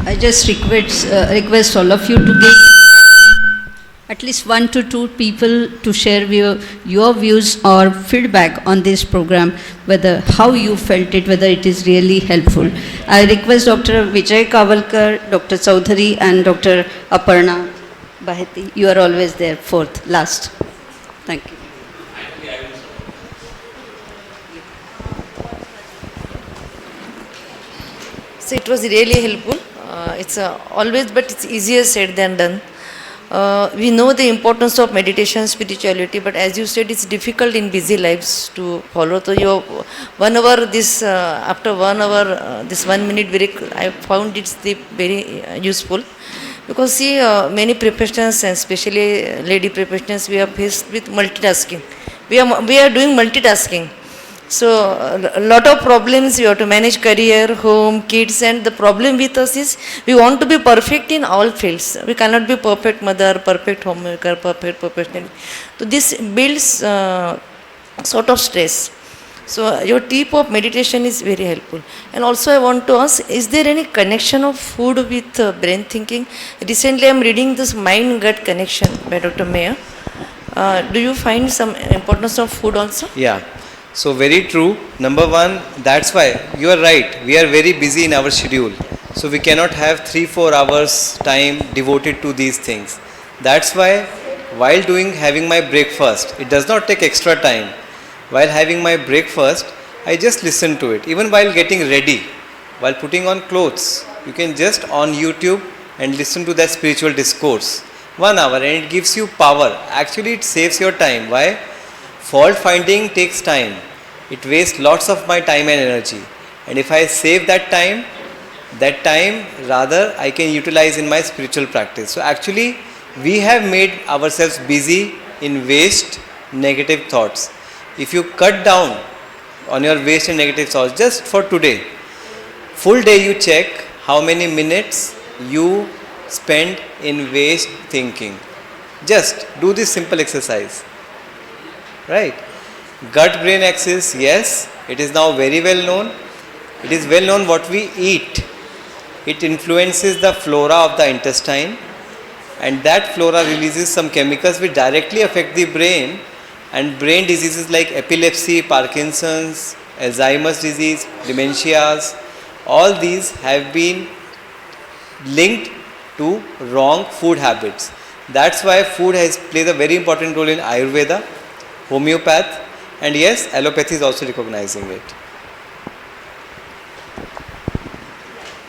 I just request all of you to give at least 1 to 2 people to share your views or feedback on this program, whether how you felt it, whether it is really helpful. I request Dr. Vijay Kavalkar, Dr. Chaudhary and Dr. Aparna Baheti. You are always there, fourth, last. Thank you. So it was really helpful. It's always, but it's easier said than done. We know the importance of meditation, spirituality, but as you said, it's difficult in busy lives to follow. So your 1 hour, this after 1 hour, this 1 minute break, I found it's very useful, because see, many professionals and especially lady professionals, we are faced with multitasking. We are doing multitasking. So a lot of problems. You have to manage career, home, kids, and the problem with us is we want to be perfect in all fields. We cannot be perfect mother, perfect homemaker, perfect professional. So this builds sort of stress. So your tip of meditation is very helpful. And also I want to ask, is there any connection of food with brain thinking? Recently I am reading this mind-gut connection by Dr. Mayer. Do you find some importance of food also? Yeah. So very true. Number one, that's why you are right. We are very busy in our schedule. So we cannot have 3-4 hours time devoted to these things. That's why while having my breakfast, it does not take extra time. While having my breakfast, I just listen to it. Even while getting ready, while putting on clothes, you can just on YouTube and listen to that spiritual discourse. 1 hour, and it gives you power. Actually, it saves your time. Why? Fault finding takes time. It wastes lots of my time and energy. And if I save that time rather I can utilize in my spiritual practice. So actually we have made ourselves busy in waste negative thoughts. If you cut down on your waste and negative thoughts just for today, full day you check how many minutes you spend in waste thinking. Just do this simple exercise. Right? Gut brain axis, yes, it is now very well known. It is well known what we eat. It influences the flora of the intestine, and that flora releases some chemicals which directly affect the brain, and brain diseases like epilepsy, Parkinson's, Alzheimer's disease, dementias, all these have been linked to wrong food habits. That's why food plays a very important role in Ayurveda, homeopath, and yes, allopathy is also recognizing it.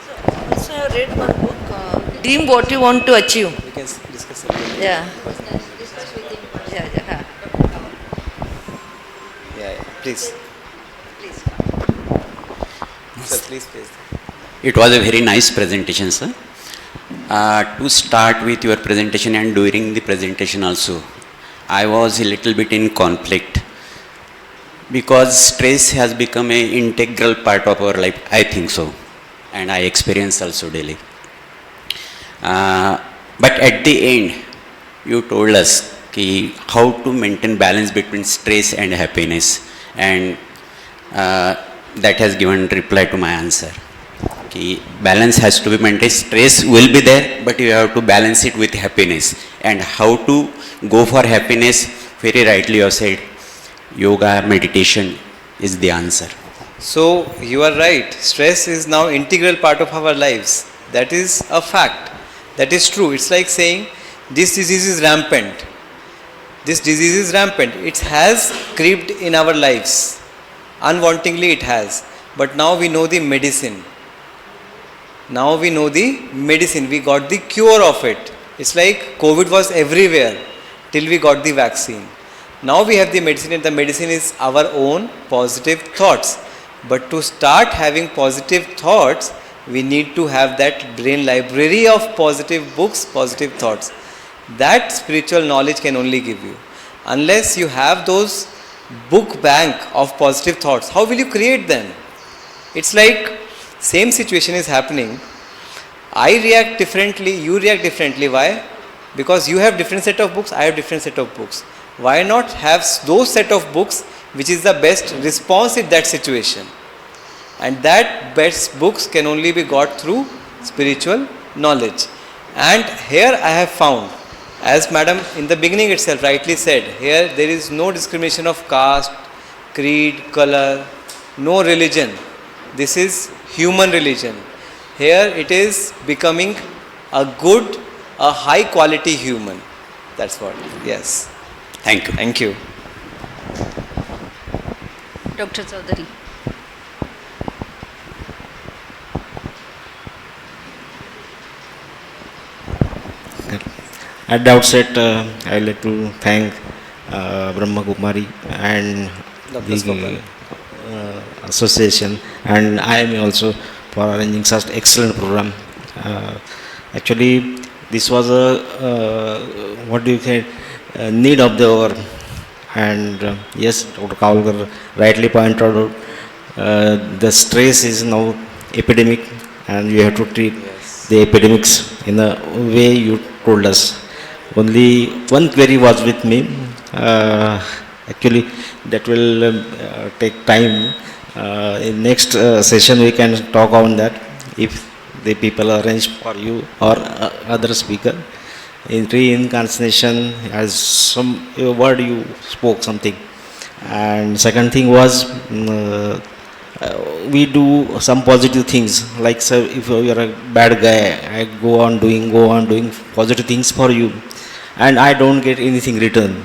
So also I read one book, Dream What You Want to Achieve. We can discuss it. Yeah. Yeah. Please. Sir, please. It was a very nice presentation, sir. To start with your presentation and during the presentation also, I was a little bit in conflict, because stress has become an integral part of our life, I think so, and I experience also daily. But at the end, you told us how to maintain balance between stress and happiness, and that has given reply to my answer. Balance has to be maintained. Stress will be there, but you have to balance it with happiness. And how to go for happiness, very rightly you have said, yoga, meditation is the answer. So you are right. Stress is now integral part of our lives. That is a fact. That is true. It's like saying this disease is rampant. This disease is rampant. It has crept in our lives. Unwantingly it has. But now we know the medicine. We got the cure of it. It's like COVID was everywhere till we got the vaccine. Now we have the medicine, and the medicine is our own positive thoughts. But to start having positive thoughts, we need to have that brain library of positive books, positive thoughts. That spiritual knowledge can only give you. Unless you have those book bank of positive thoughts, how will you create them? It's like same situation is happening. I react differently, you react differently. Why? Because you have different set of books, I have different set of books. Why not have those set of books which is the best response in that situation? And that best books can only be got through spiritual knowledge. And here I have found, as Madam in the beginning itself rightly said, here there is no discrimination of caste, creed, color, no religion. This is human religion. Here it is becoming a good, a high quality human. That's what. Yes. Thank you. Thank you. Dr. Chaudhary. At the outset, I would like to thank Brahma Kumari and Dr. the Swapal. association, and I am also for arranging such excellent program. Actually, this was a what do you say, need of the hour, and yes, Dr. Kawalkar rightly pointed out the stress is now epidemic, and you have to treat the epidemics in the way you told us. Only one query was with me. Actually, that will take time. In next session, we can talk on that if the people arrange for you or other speaker. In reincarnation, as some word you spoke something, and second thing was we do some positive things. Like so if you are a bad guy, I go on doing positive things for you, and I don't get anything return.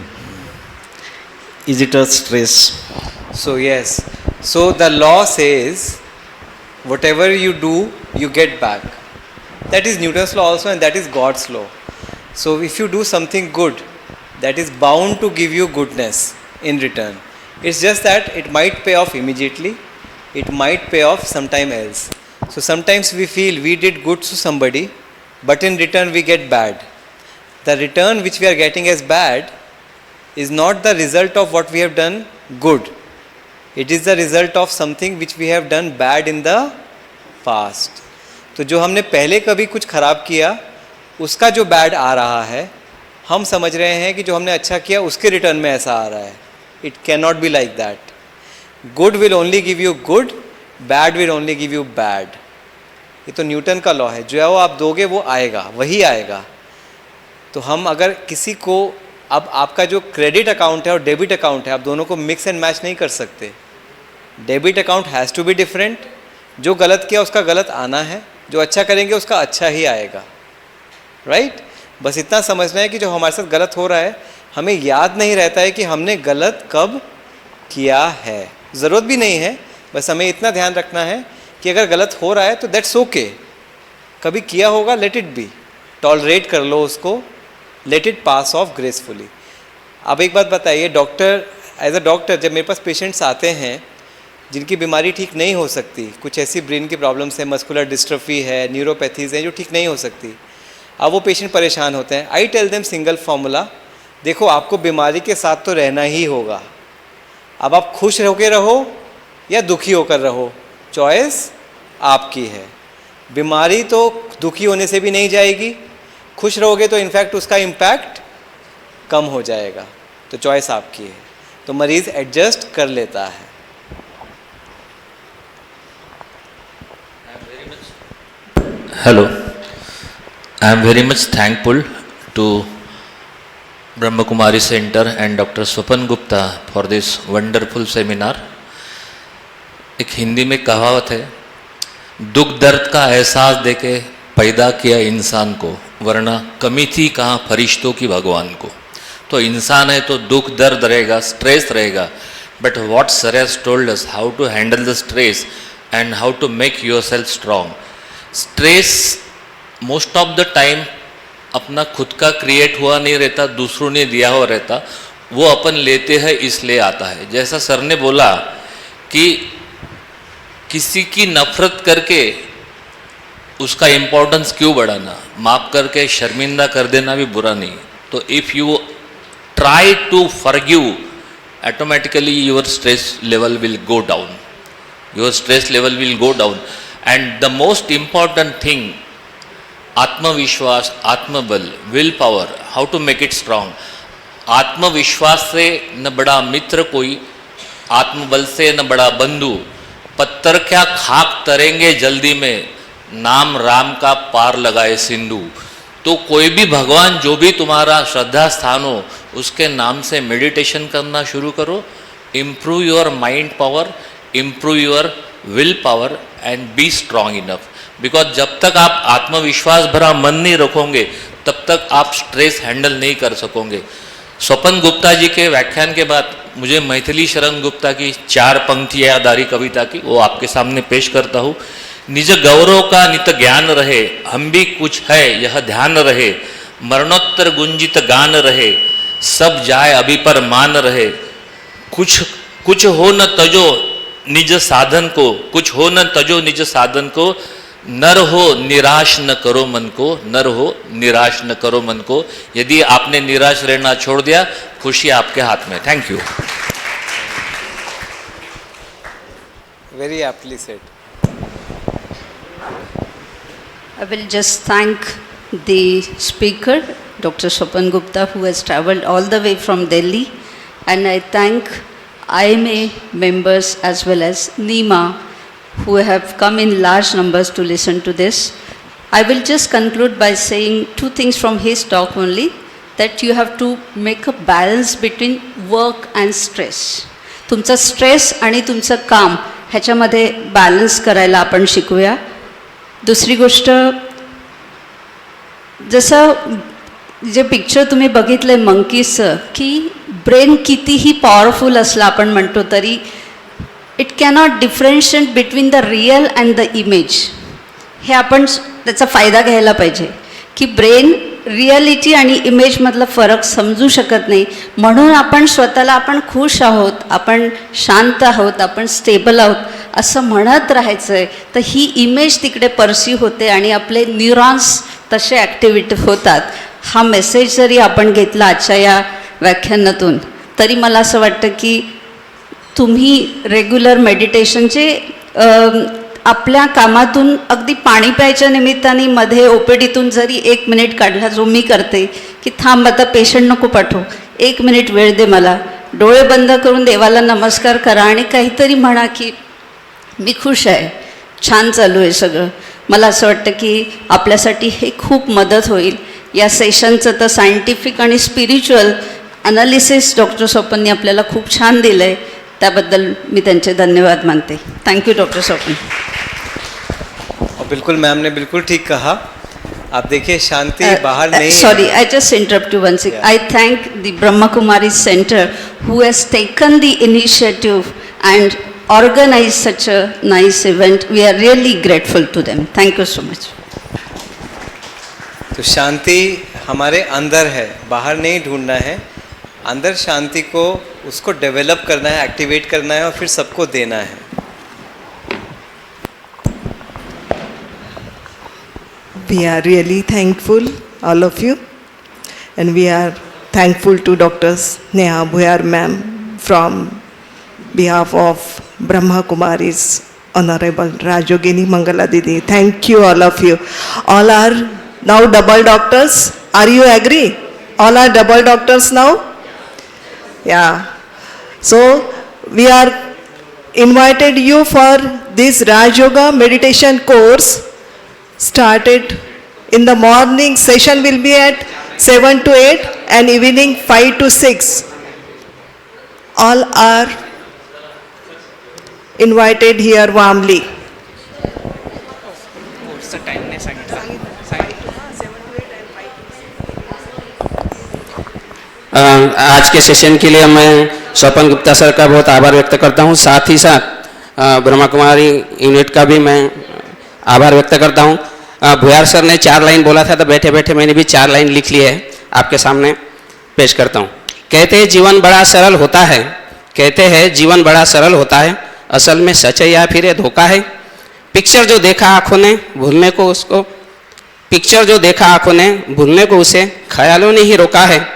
Is it a stress? So yes, so the law says whatever you do, you get back. That is Newton's law also, and that is God's law. So if you do something good, that is bound to give you goodness in return. It's just that it might pay off immediately, it might pay off sometime else. So sometimes we feel we did good to somebody, but in return we get bad. The return which we are getting as bad is not the result of what we have done good. It is the result of something which we have done bad in the past. तो जो हमने पहले कभी कुछ खराब किया, उसका जो बैड आ रहा है, हम समझ रहे हैं कि जो हमने अच्छा किया उसके रिटर्न में ऐसा आ रहा है. It cannot be like that. Good will only give you good, bad will only give you bad. ये तो न्यूटन का लॉ है. जो है वो आप दोगे वो आएगा, वही आएगा. तो हम अगर किसी को, अब आपका जो क्रेडिट अकाउंट है और डेबिट अकाउंट है, आप दोनों को मिक्स एंड मैच नहीं कर सकते. Debit account has to be different. जो गलत किया उसका गलत आना है, जो अच्छा करेंगे उसका अच्छा ही आएगा. राइट? बस इतना समझना है कि जो हमारे साथ गलत हो रहा है, हमें याद नहीं रहता है कि हमने गलत कब किया है. ज़रूरत भी नहीं है, बस हमें इतना ध्यान रखना है कि अगर गलत हो रहा है तो दैट्स ओके. कभी किया होगा, लेट इट बी, टॉलरेट कर लो उसको, let it pass of gracefully. अब एक बात बताइए, डॉक्टर, एज अ डॉक्टर जब मेरे पास पेशेंट्स आते हैं जिनकी बीमारी ठीक नहीं हो सकती, कुछ ऐसी ब्रेन की प्रॉब्लम्स है, मस्कुलर डिस्ट्रफी है, न्यूरोपैथीज़ हैं जो ठीक नहीं हो सकती, अब वो पेशेंट परेशान होते हैं. I tell them single formula, देखो आपको बीमारी के साथ तो रहना ही होगा. अब आप खुश होकर रहो या दुखी होकर रहो, चॉइस आपकी है. बीमारी तो दुखी होने से भी नहीं जाएगी, खुश रहोगे तो इनफैक्ट उसका इम्पैक्ट कम हो जाएगा. तो चॉइस आपकी है. तो मरीज़ एडजस्ट कर लेता है. Hello, I am very much thankful to Brahma Kumari Center and Dr. Swapan Gupta for this wonderful seminar. एक हिंदी में कहावत है, दुख दर्द का एहसास देके पैदा किया इंसान को, वरना कमी थी कहाँ फरिश्तों की भगवान को. तो इंसान है तो दुख दर्द रहेगा, स्ट्रेस रहेगा, but what sir has told us how to handle the stress and how to make yourself strong. Stress most of the time अपना खुद का क्रिएट हुआ नहीं रहता, दूसरों ने दिया हुआ रहता, वो अपन लेते हैं इसलिए आता है. जैसा सर ने बोला कि किसी की नफरत करके उसका इम्पोर्टेंस क्यों बढ़ाना, माफ़ करके शर्मिंदा कर देना भी बुरा नहीं. तो if you try to forgive, automatically your stress level will go down, your stress level will go down. And the most important thing, आत्मविश्वास, आत्मबल, will power, how to make it strong. आत्मविश्वास से न बड़ा मित्र कोई, आत्मबल से न बड़ा बंधु. पत्थर क्या खाक तरेंगे जल्दी में, नाम राम का पार लगाए सिंधु। तो कोई भी भगवान जो भी तुम्हारा श्रद्धा स्थान हो उसके नाम से मेडिटेशन करना शुरू करो। Improve your mind power, improve your will power and B strong enough. Because जब तक आप आत्मविश्वास भरा मन नहीं रखोगे तब तक आप स्ट्रेस हैंडल नहीं कर सकोगे। स्वपन गुप्ता जी के व्याख्यान के बाद मुझे मैथिली शरण गुप्ता की 4 पंक्तियां याद आ रही कविता की, वो आपके सामने पेश करता हूँ। निज गौरव का नित ज्ञान रहे, हम भी कुछ है यह ध्यान रहे, मरणोत्तर गुंजित गान रहे, सब जाए अभी पर मान रहे, कुछ हो न तजो निज साधन को, कुछ हो न तजो निज साधन को, नर हो निराश न करो मन को, नर हो निराश न करो मन को। यदि आपने निराश रहना छोड़ दिया, खुशी आपके हाथ में। Thank you. Very aptly said. I will just thank the speaker, Dr. Swapan Gupta, who has travelled all the way from Delhi, and I thank IMA members as well as NEMA who have come in large numbers to listen to this. I will just conclude by saying 2 things from his talk only, that you have to make a balance between work and stress. तुमचा stress आणि तुमचं काम ह्याच्यामध्ये balance करायला आपण शिकूया. दुसरी गोष्ट, जसं जे पिक्चर तुम्ही बघितलं आहे मंकीजचं, की ब्रेन कितीही पॉवरफुल असला आपण म्हणतो तरी it cannot differentiate between the real and the image. हे आपण त्याचा फायदा घ्यायला पाहिजे की ब्रेन रिॲलिटी आणि इमेजमधला फरक समजू शकत नाही. म्हणून आपण स्वतःला आपण खुश आहोत, आपण शांत आहोत, आपण स्टेबल आहोत असं म्हणत राहायचं आहे. तर ही इमेज तिकडे परसीव होते आणि आपले न्यूरॉन्स तसे ॲक्टिव्हेट होतात. हा मेसेज जरी आपण घेतला आजच्या या व्याख्यानातून तरी मला असं वाटतं की तुम्ही रेग्युलर मेडिटेशनचे आपल्या कामातून अगदी पाणी प्यायच्या निमित्ताने मध्ये ओपीडीतून जरी 1 मिनिट काढला, जो मी करते, की थांब आता पेशंट नको पाठवू, 1 मिनिट वेळ दे मला, डोळे बंद करून देवाला नमस्कार करा आणि काहीतरी म्हणा की मी खुश आहे, छान चालू आहे सगळं. मला असं वाटतं की आपल्यासाठी हे खूप मदत होईल. या सेशनचं तर सायंटिफिक आणि स्पिरिच्युअल ॲनालिसिस डॉक्टर स्वपनने आपल्याला खूप छान दिलं आहे. त्याबद्दल मी त्यांचे धन्यवाद मानते. थँक्यू डॉक्टर स्वपन. और बिल्कुल मैम ने बिल्कुल ठीक कहा. आप देखिए शांति बाहर नहीं. Sorry, I just interrupt you once again. I thank the Brahma Kumari Center who has taken the initiative and organized such a nice event. We are really grateful to them. Thank you so much. तो शांति हमारे अंदर है, बाहर नहीं ढूंढना है. अंदर शांति को उसको डेवलप करना है, एक्टिवेट करना है और फिर सबको देना है. We are really thankful, all of you, and we are thankful to Dr. Sneha Bhuyar ma'am from behalf of Brahma Kumari's Honorable Rajogini Mangala Didi. Thank you, all of you. All are now double doctors. Are you agree? All are double doctors now? Yeah. So we are invited you for this Raj Yoga meditation course. Started in the morning session will be at 7 to 8 and evening 5 to 6. All are invited here warmly. आज के session के लिए मैं स्वपन Gupta sir का बहुत आभार व्यक्त करता हूँ. साथ ही साथ ब्रह्मा कुमारी यूनिट का भी मैं आभार व्यक्त करता हूँ. भुयार सर ने 4 लाइन बोला था तो बैठे बैठे मैंने भी 4 लाइन लिख ली है, आपके सामने पेश करता हूँ. कहते हैं जीवन बड़ा सरल होता है, कहते हैं जीवन बड़ा सरल होता है, असल में सच है या फिर ये धोखा है. पिक्चर जो देखा आँखों ने भूलने को उसको, पिक्चर जो देखा आँखों ने भूलने को उसे ख्यालों ने ही रोका है.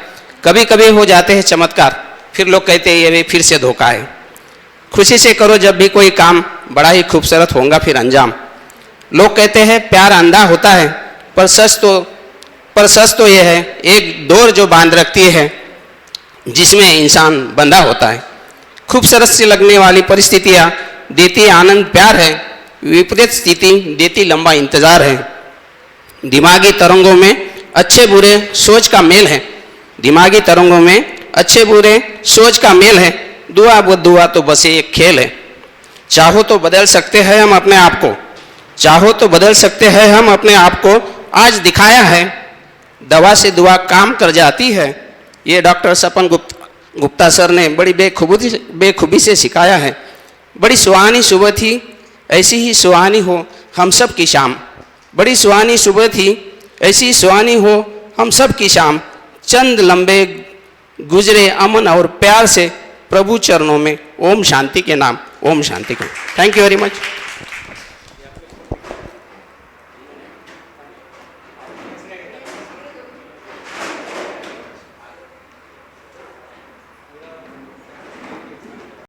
कभी कभी हो जाते हैं चमत्कार, फिर लोग कहते हैं ये भी फिर से धोखा है. खुशी से करो जब भी कोई काम, बड़ा ही खूबसूरत होगा फिर अंजाम. लोग कहते हैं प्यार अंधा होता है, पर सच तो ये है एक डोर जो बांध रखती है जिसमें इंसान बंधा होता है. खूबसूरत सी लगने वाली परिस्थितियाँ देती आनंद प्यार है, विपरीत स्थिति देती लंबा इंतजार है। दिमागी तरंगों में अच्छे बुरे सोच का मेल है। दिमागी तरंगों में अच्छे बुरे सोच का मेल है। दुआ बद्दुआ तो बस एक खेल है। चाहो तो बदल सकते हैं हम अपने आप को, चाहो तो बदल सकते हैं हम अपने आप को। आज दिखाया है दवा से दुआ काम कर जाती है। ये डॉक्टर सपन गुप्ता सर ने बड़ी बेखूबी से सिखाया है। बड़ी सुहानी सुबह थी, ऐसी ही सुहानी हो हम सब की शाम। बड़ी सुहानी सुबह थी, ऐसी सुहानी हो हम सब की शाम। चंद लंबे गुजरे अमन और प्यार से प्रभु चरणों में। ओम शांति के नाम, ओम शांति के नाम। Thank you very much.